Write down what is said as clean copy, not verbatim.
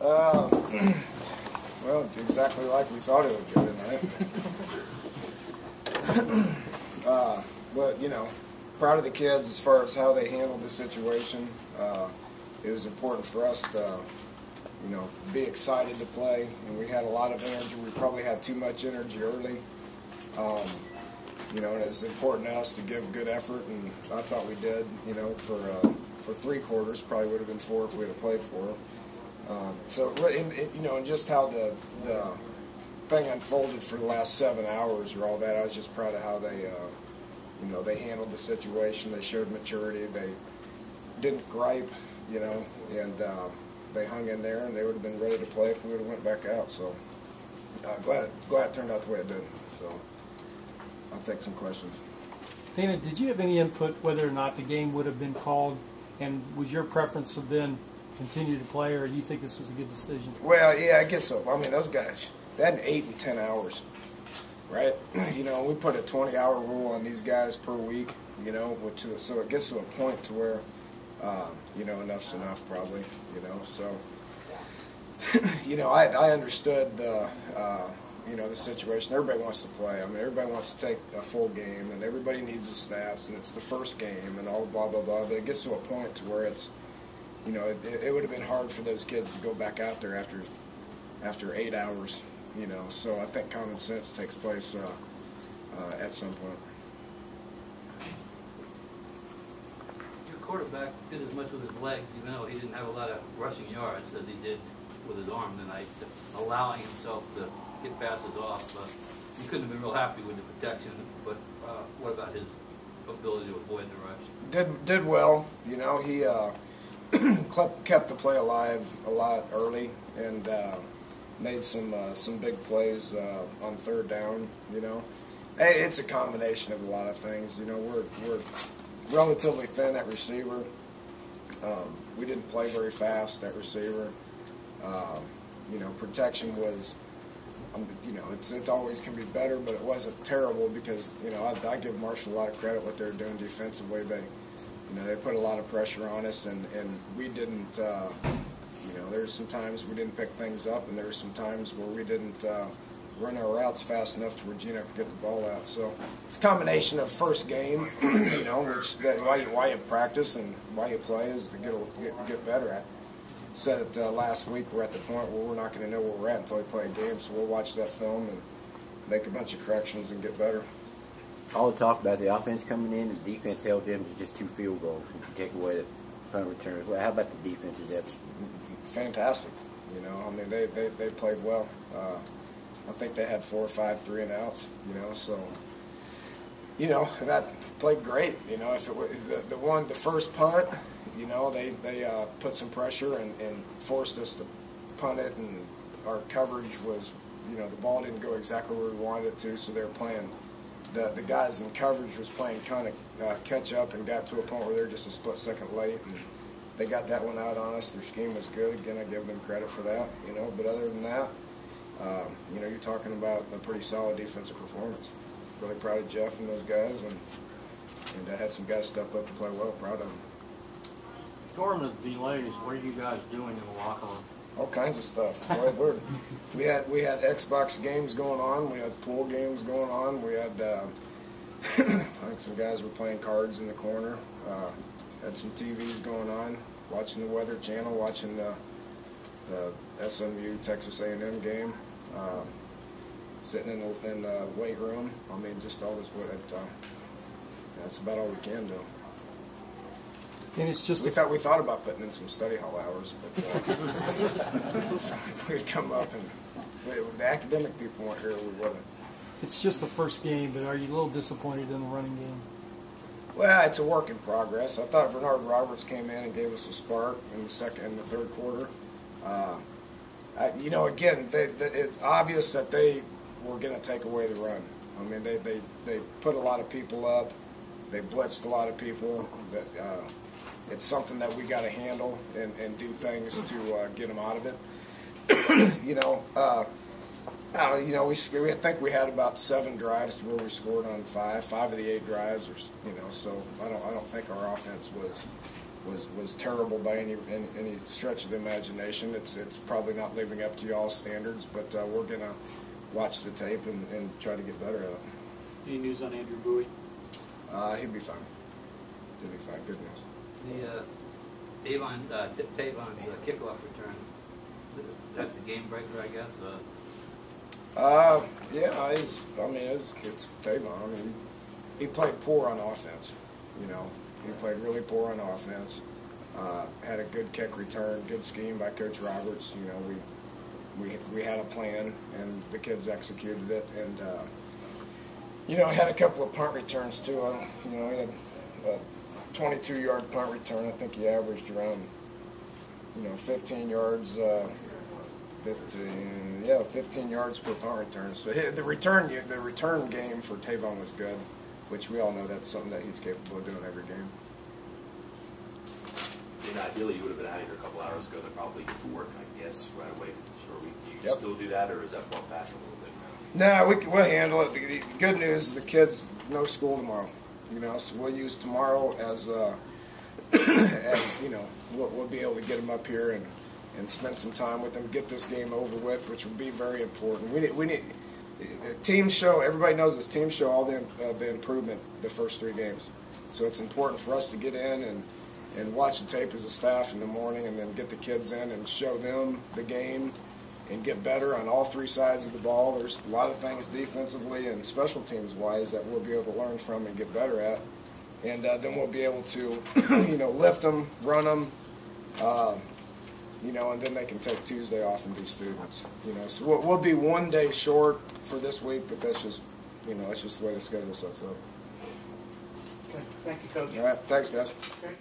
Uh, well, exactly like we thought it would go tonight. But, you know, proud of the kids as far as how they handled the situation. It was important for us to, you know, be excited to play, and we had a lot of energy. We probably had too much energy early. You know, and it was important to us to give good effort, and I thought we did, you know, for 3 quarters. Probably would have been 4 if we had played 4. So, you know, and just how the thing unfolded for the last 7 hours or all that, I was just proud of how they, you know, they handled the situation. They showed maturity. They didn't gripe, you know, and they hung in there, and they would have been ready to play if we would have went back out. So, glad it turned out the way it did. So, I'll take some questions. Dana, did you have any input whether or not the game would have been called, and would your preference have been continue to play, or do you think this was a good decision? Well, yeah, I guess so. I mean, those guys, they had 8 and 10 hours, right? You know, we put a 20-hour rule on these guys per week, you know, so it gets to a point to where, you know, enough's enough probably, you know. So, you know, I understood you know, the situation. Everybody wants to play. I mean, everybody wants to take a full game, and everybody needs the snaps, and it's the first game, and all blah, blah, blah. But it gets to a point to where it's, you know, it would have been hard for those kids to go back out there after 8 hours, you know. So I think common sense takes place at some point. Your quarterback did as much with his legs, even though he didn't have a lot of rushing yards as he did with his arm tonight, allowing himself to get passes off. You couldn't have been real happy with the protection, but what about his ability to avoid the rush? Did well, you know. He kept the play alive a lot early, and made some big plays on 3rd down. You know, hey, it's a combination of a lot of things. You know, we're relatively thin at receiver. We didn't play very fast at receiver. You know, protection was, you know, it always can be better, but it wasn't terrible because, you know, I give Marshall a lot of credit what they're doing defensively. You know, they put a lot of pressure on us, and we didn't, you know, there's some times we didn't pick things up, and there's some times where we didn't run our routes fast enough to where Gino could get the ball out. So it's a combination of first game, you know, which why you practice and why you play is to get better at. Said it last week, we're at the point where we're not going to know where we're at until we play a game, so we'll watch that film and make a bunch of corrections and get better. All the talk about the offense coming in, the defense held them to just 2 field goals if you take away the punt returns. Well, how about the defense? Is that fantastic? You know, I mean, they played well. I think they had 4 or 5 3-and-outs. You know, so you know that played great. You know, if it was the first punt, you know, they put some pressure and forced us to punt it, and our coverage was, you know, the ball didn't go exactly where we wanted it to, so they were playing. The guys in coverage was playing kind of catch up and got to a point where they were just a split second late, and they got that one out on us. Their scheme was good. Again, I give them credit for that. You know, but other than that, you know, you're talking about a pretty solid defensive performance. Really proud of Jeff and those guys, and I had some guys step up and play well. Proud of them. During the delays, what are you guys doing in the locker room? All kinds of stuff. We had Xbox games going on. We had pool games going on. We had I think some guys were playing cards in the corner. Had some TVs going on, watching the Weather Channel, watching the SMU Texas A&M game, sitting in the weight room. I mean, just all this. That's about all we can do. And it's just we thought about putting in some study hall hours, but we'd come up and the academic people weren't here. We wouldn't. It's just the first game, but are you a little disappointed in the running game? Well, it's a work in progress. I thought Bernard Roberts came in and gave us a spark in the second and the third quarter. You know, again, it's obvious that they were going to take away the run. I mean, they put a lot of people up. They blitzed a lot of people. It's something that we got to handle and do things to get them out of it. You know, we think we had about 7 drives to where we scored on 5 of the 8 drives, or, you know. So I don't think our offense was was terrible by any stretch of the imagination. It's probably not living up to y'all's standards, but we're gonna watch the tape and try to get better at it. Any news on Andrew Bowie? He'll be fine. He'll be fine. Good news. The Tavon's kickoff return. That's a game breaker, I guess. Yeah, it's Tavon. I mean, he played poor on offense. You know, he played really poor on offense. Had a good kick return, good scheme by Coach Roberts. You know, we had a plan, and the kids executed it. And you know, had a couple of punt returns too. You know, he had a 22-yard punt return. I think he averaged around 15 yards. 15 yards per punt return. So the return game for Tavon was good, which we all know that's something that he's capable of doing every game. And ideally, you would have been out of here a couple hours ago to probably get to work, I guess, right away because it's a short week. Do you still do that, or is that brought back a little bit now? No, we'll handle it. The good news is the kids no school tomorrow. You know, so we'll use tomorrow as you know, we'll be able to get them up here and spend some time with them, get this game over with, which will be very important. We need teams show. Everybody knows this. Teams show all the improvement the first 3 games, so it's important for us to get in and watch the tape as a staff in the morning, and then get the kids in and show them the game and get better on all 3 sides of the ball. There's a lot of things defensively and special teams wise that we'll be able to learn from and get better at, and then we'll be able to lift them, run them. And then they can take Tuesday off and be students. So we'll be 1 day short for this week, but that's just the way the schedule sets up. Okay. Thank you, Coach. All right, thanks, guys. Okay.